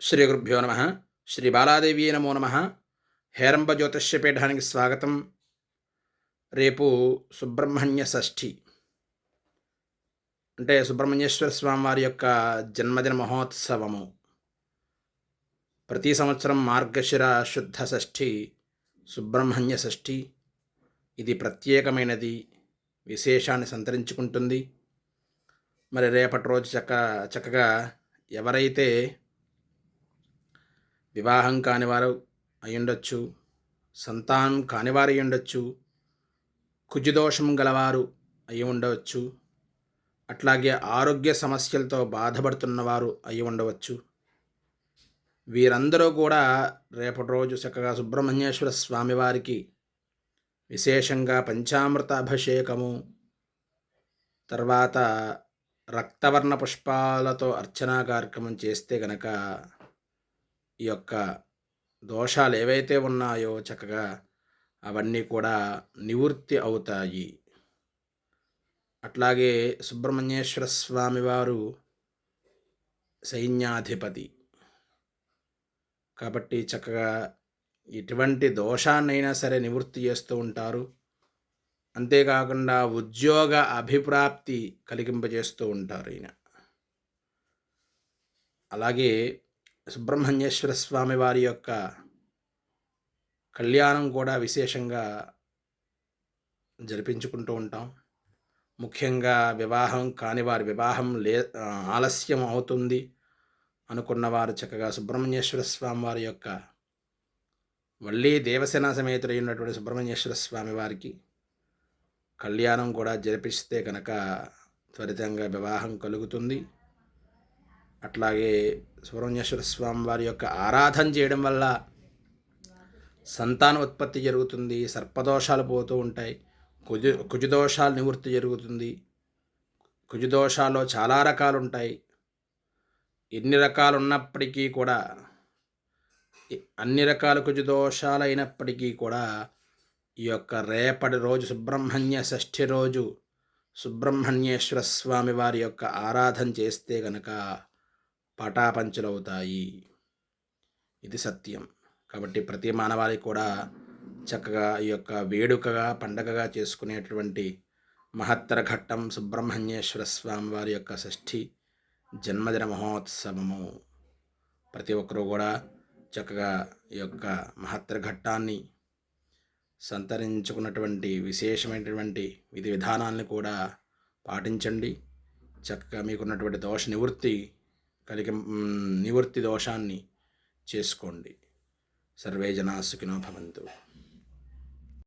శ్రీ గురుభ్యో నమ. శ్రీ బాలాదేవి నమో నమ. హేరంబ జ్యోతిష్యపీఠానికి స్వాగతం. రేపు సుబ్రహ్మణ్య షష్ఠి, అంటే సుబ్రహ్మణ్యేశ్వర స్వామి వారి యొక్క జన్మదిన మహోత్సవము. ప్రతి సంవత్సరం మార్గశిర శుద్ధ షష్ఠి సుబ్రహ్మణ్య షష్ఠి. ఇది ప్రత్యేకమైనది, విశేషాన్ని సంతరించుకుంటుంది. మరి రేపటి రోజు చక్కగా ఎవరైతే వివాహం కానివారు అయ్యుండొచ్చు, సంతానం కానివారు అయ్యుండొచ్చు, కుజదోషం గలవారు అయి ఉండవచ్చు, అట్లాగే ఆరోగ్య సమస్యలతో బాధపడుతున్నవారు అయి ఉండవచ్చు. వీరందరూ కూడా రేపటి రోజు చక్కగా సుబ్రహ్మణ్యేశ్వర స్వామివారికి విశేషంగా పంచామృత అభిషేకము, తర్వాత రక్తవర్ణ పుష్పాలతో అర్చనా కార్యక్రమం చేస్తే గనక ఈ యొక్క దోషాలు ఏవైతే ఉన్నాయో చక్కగా అవన్నీ కూడా నివృత్తి అవుతాయి. అట్లాగే సుబ్రహ్మణ్యేశ్వర స్వామివారు సైన్యాధిపతి కాబట్టి చక్కగా ఎటువంటి దోషాన్నైనా సరే నివృత్తి చేస్తూ ఉంటారు. అంతేకాకుండా ఉద్యోగ అభిప్రాప్తి కలిగింపజేస్తూ ఉంటారు ఈయన. అలాగే సుబ్రహ్మణ్యేశ్వర స్వామి వారి యొక్క కళ్యాణం కూడా విశేషంగా జరిపించుకుంటూ ఉంటాం. ముఖ్యంగా వివాహం కాని వారి వివాహం ఆలస్యం అవుతుంది అనుకున్నవారు చక్కగా సుబ్రహ్మణ్యేశ్వర స్వామి వారి యొక్క వల్లి దేవసేన సమేతుడైనటువంటి సుబ్రహ్మణ్యేశ్వర స్వామి వారికి కళ్యాణం కూడా జరిపిస్తే కనుక త్వరితంగా వివాహం కలుగుతుంది. అట్లాగే సుబ్రహ్మణ్యేశ్వర స్వామి వారి యొక్క ఆరాధన చేయడం వల్ల సంతాన ఉత్పత్తి జరుగుతుంది, సర్పదోషాలు పోతూ ఉంటాయి, కుజదోషాలు నివృత్తి జరుగుతుంది. కుజదోషాల్లో చాలా రకాలు ఉంటాయి. ఎన్ని రకాలు ఉన్నప్పటికీ కూడా, అన్ని రకాల కుజదోషాలు అయినప్పటికీ కూడా ఈ యొక్క రేపటి రోజు సుబ్రహ్మణ్య షష్ఠి రోజు సుబ్రహ్మణ్యేశ్వర స్వామి వారి యొక్క ఆరాధన చేస్తే గనక పటాపంచలవుతాయి. ఇది సత్యం. కాబట్టి ప్రతి మానవాళి కూడా చక్కగా ఈ యొక్క వేడుకగా పండగగా చేసుకునేటువంటి మహత్తర ఘట్టం సుబ్రహ్మణ్యేశ్వర స్వామి వారి యొక్క షష్ఠి జన్మదిన మహోత్సవము. ప్రతి ఒక్కరూ కూడా చక్కగా ఈ యొక్క మహత్తర ఘట్టాన్ని సంతరించుకున్నటువంటి విశేషమైనటువంటి విధి విధానాలను కూడా పాటించండి. చక్కగా మీకున్నటువంటి దోష నివృత్తి దోషాన్ని చేసుకోండి. సర్వే జనా సుఖినో భవంతు.